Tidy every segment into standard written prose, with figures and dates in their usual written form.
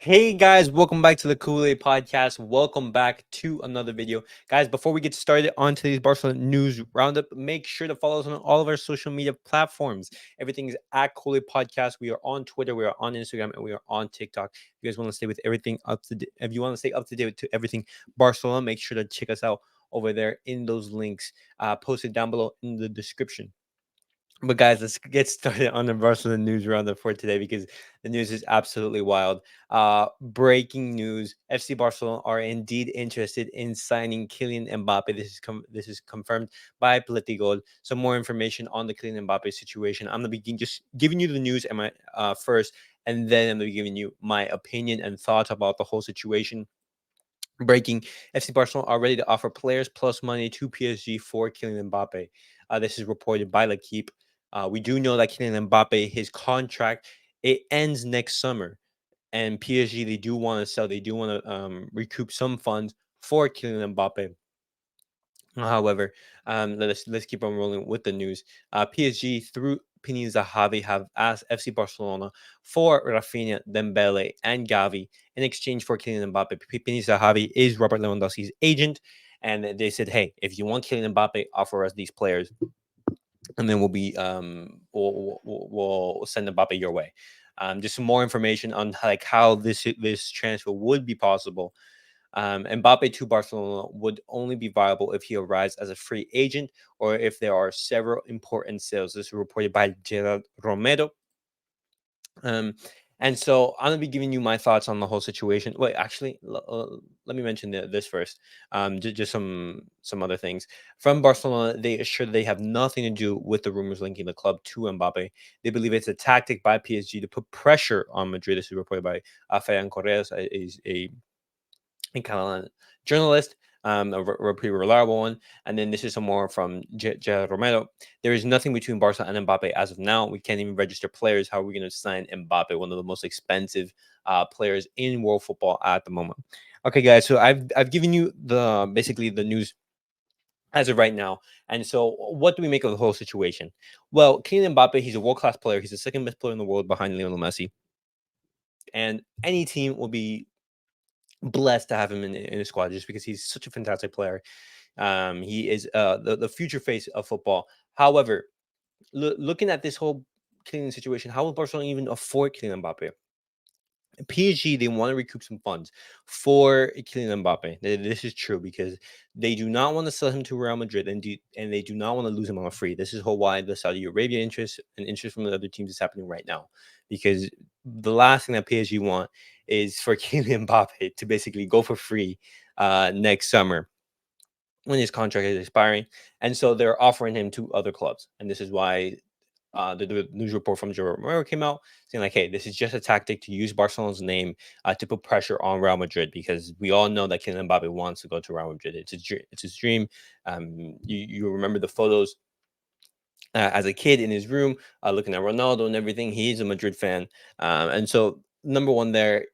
Hey guys, welcome back to the Kool-Aid Podcast. Welcome back to another video. Guys, before we get started on today's Barcelona news roundup, make sure to follow us on all of our social media platforms. Everything is at Kool-Aid Podcast. We are on Twitter, we are on Instagram, and we are on TikTok. If you guys want to stay with everything up to date, if you want to stay up to date to everything Barcelona, make sure to check us out over there in those links posted down below in the description. But guys, let's get started on the Barcelona news roundup for today because the news is absolutely wild. Breaking news: FC Barcelona are indeed interested in signing Kylian Mbappe. This is confirmed by Politigol. Some more information on the Kylian Mbappe situation. I'm gonna begin just giving you the news and my first, and then I'm gonna be giving you my opinion and thoughts about the whole situation. Breaking: FC Barcelona are ready to offer players plus money to PSG for Kylian Mbappe. This is reported by L'Equipe. We do know that Kylian Mbappe, his contract, it ends next summer, and PSG they do want to sell. They do want to recoup some funds for Kylian Mbappe. However, let's keep on rolling with the news. PSG through Pini Zahavi have asked FC Barcelona for Rafinha, Dembele, and Gavi in exchange for Kylian Mbappe. Pini Zahavi is Robert Lewandowski's agent, and they said, "Hey, if you want Kylian Mbappe, offer us these players, and then we'll send Mbappe your way." Just some more information on like how this transfer would be possible. Mbappe to Barcelona would only be viable if he arrives as a free agent or if there are several important sales. This is reported by Gerard Romero. Um, and so I'm gonna be giving you my thoughts on the whole situation. Wait, actually, let me mention this first. Just some other things from Barcelona. They assure they have nothing to do with the rumors linking the club to Mbappe. They believe it's a tactic by PSG to put pressure on Madrid. This is reported by Ferran Correas, is a in Catalan journalist, a pretty reliable one. And then this is some more from Gerard Romero. There is nothing between Barca and Mbappe as of now. We can't even register players. How are we going to sign Mbappe, one of the most expensive players in world football at the moment? Okay, guys. So I've given you the basically the news as of right now. And so, what do we make of the whole situation? Well, Kylian Mbappe, he's a world class player. He's the second best player in the world behind Lionel Messi. And any team will be blessed to have him in his squad just because he's such a fantastic player. He is the future face of football. However, looking at this whole Kylian situation, how will Barcelona even afford Kylian Mbappe? PSG they want to recoup some funds for Kylian Mbappe. This is true because they do not want to sell him to Real Madrid and they do not want to lose him on a free. This is why the Saudi Arabia interest and interest from the other teams is happening right now because the last thing that PSG want is for Kylian Mbappe to basically go for free next summer when his contract is expiring, and so they're offering him to other clubs, and this is why the news report from Joe Romero came out saying like, "Hey, this is just a tactic to use Barcelona's name to put pressure on Real Madrid because we all know that Kylian Mbappe wants to go to Real Madrid. It's his dream. You remember the photos as a kid in his room, looking at Ronaldo and everything. He's a Madrid fan, and so number one there,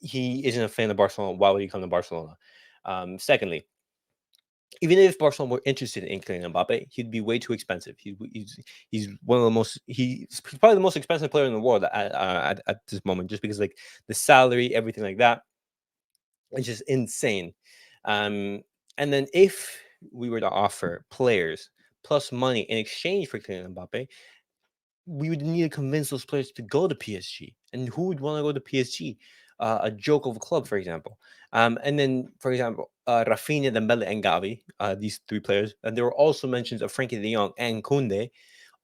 he isn't a fan of Barcelona. Why would he come to Barcelona? Secondly, even if Barcelona were interested in Kylian Mbappe, he'd be way too expensive. He's one of the most he's probably the most expensive player in the world at this moment, just because like the salary, everything like that, it's just insane. Um, and then if we were to offer players plus money in exchange for Kylian Mbappe, we would need to convince those players to go to PSG. And who would want to go to PSG? A joke of a club, for example. And then, for example, Rafinha, Dembele, and Gavi, these three players. And there were also mentions of Frankie de Jong and Kunde.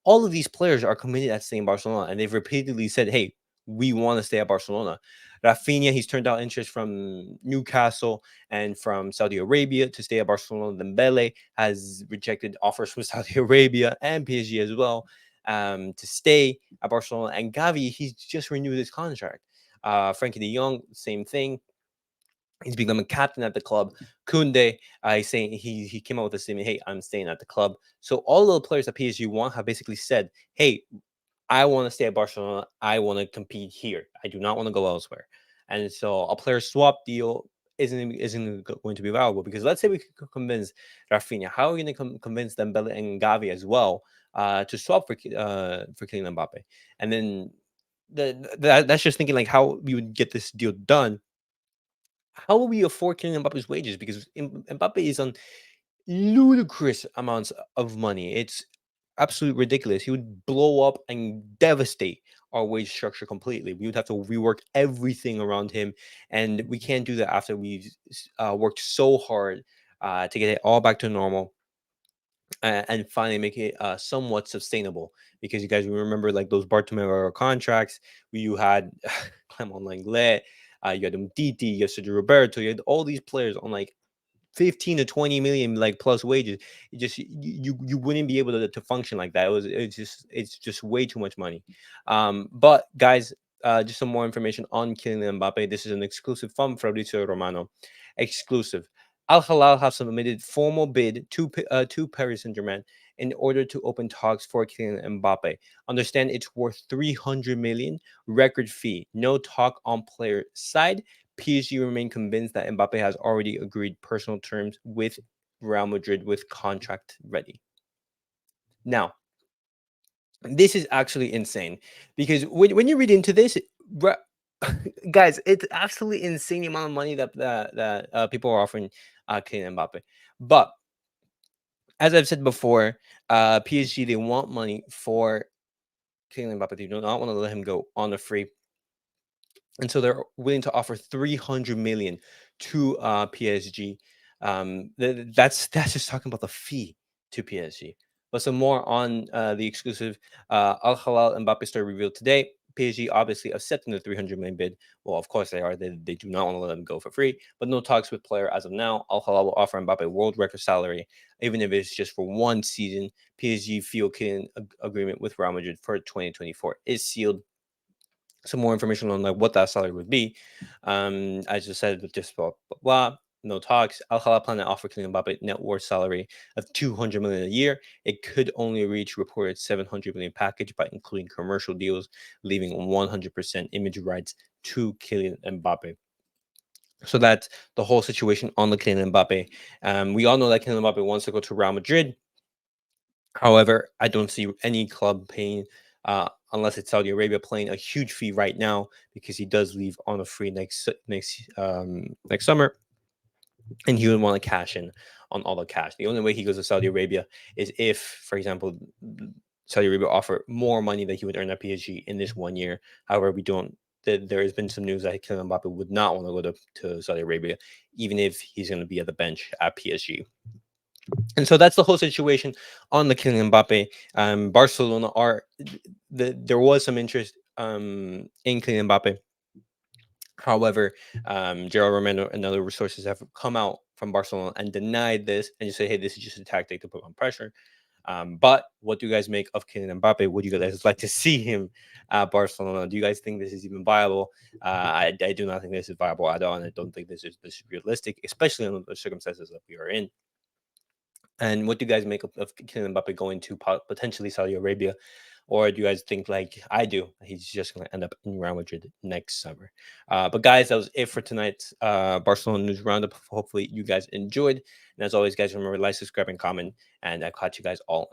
All of these players are committed at staying in Barcelona, and they've repeatedly said, "Hey, we want to stay at Barcelona." Rafinha, he's turned out interest from Newcastle and from Saudi Arabia to stay at Barcelona. Dembele has rejected offers from Saudi Arabia and PSG as well to stay at Barcelona. And Gavi, he's just renewed his contract. Frankie de Jong, same thing. He's become a captain at the club. Kunde, he's saying he came out with a statement, "Hey, I'm staying at the club." So all of the players that PSG want have basically said, "Hey, I want to stay at Barcelona. I want to compete here. I do not want to go elsewhere." And so a player swap deal isn't going to be valuable because let's say we could convince Rafinha. How are we going to convince Dembele and Gavi as well to swap for Kylian Mbappe? And then that's just thinking like how we would get this deal done. How will we afford Kylian Mbappe's wages? Because Mbappe is on ludicrous amounts of money. It's absolutely ridiculous. He would blow up and devastate our wage structure completely. We would have to rework everything around him, and we can't do that after we've worked so hard to get it all back to normal and finally make it somewhat sustainable. Because you guys remember like those Bartomeu contracts where you had Clement Lenglet, you had Umtiti, you had Sergio Roberto, you had all these players on like 15 to 20 million like plus wages. It just you wouldn't be able to function like that. It's just way too much money. But guys, just some more information on Kylian Mbappe. This is an exclusive from Fabrizio Romano. Exclusive. Al Hilal have submitted formal bid to Paris Saint-Germain in order to open talks for Kylian Mbappe. Understand it's worth 300 million, record fee. No talk on player side. PSG remain convinced that Mbappe has already agreed personal terms with Real Madrid with contract ready. Now, this is actually insane because when you read into this, guys, it's absolutely insane the amount of money that people are offering Kylian Mbappe. But as I've said before, PSG they want money for Kylian Mbappe. They do not want to let him go on a free, and so they're willing to offer 300 million to PSG. That's just talking about the fee to PSG. But some more on the exclusive. Al Hilal Mbappe story revealed today. PSG obviously accepting the 300 million bid. Well, of course they are. They do not want to let him go for free, but no talks with player as of now. Al Hilal will offer Mbappe world record salary, even if it's just for one season. PSG feel Kylian agreement with Real Madrid for 2024 is sealed. Some more information on like what that salary would be. I just said with just blah blah blah. No talks. Al Hilal plan to offer Kylian Mbappe net worth salary of 200 million a year. It could only reach reported 700 million package by including commercial deals, leaving 100% image rights to Kylian Mbappe. So that's the whole situation on the Kylian Mbappe. We all know that Kylian Mbappe wants to go to Real Madrid. However, I don't see any club paying, unless it's Saudi Arabia, playing a huge fee right now because he does leave on a free next summer, and he would want to cash in on all the cash. The only way he goes to Saudi Arabia is if, for example, Saudi Arabia offer more money that he would earn at PSG in this 1 year. However, we don't. There has been some news that Kylian Mbappe would not want to go to Saudi Arabia, even if he's going to be at the bench at PSG. And so that's the whole situation on the Kylian Mbappe. Barcelona are there was some interest in Kylian Mbappe. However, Gerald Romano and other resources have come out from Barcelona and denied this and just say, "Hey, this is just a tactic to put on pressure." But what do you guys make of Kylian Mbappe? Would you guys like to see him at Barcelona? Do you guys think this is even viable? I do not think this is viable at all, and I don't think this is realistic, especially in the circumstances that we are in. And what do you guys make of Kylian Mbappe going to potentially Saudi Arabia? Or do you guys think like I do, he's just going to end up in Real Madrid next summer? But guys, that was it for tonight's Barcelona news roundup. Hopefully you guys enjoyed. And as always, guys, remember like, subscribe, and comment. And I caught you guys all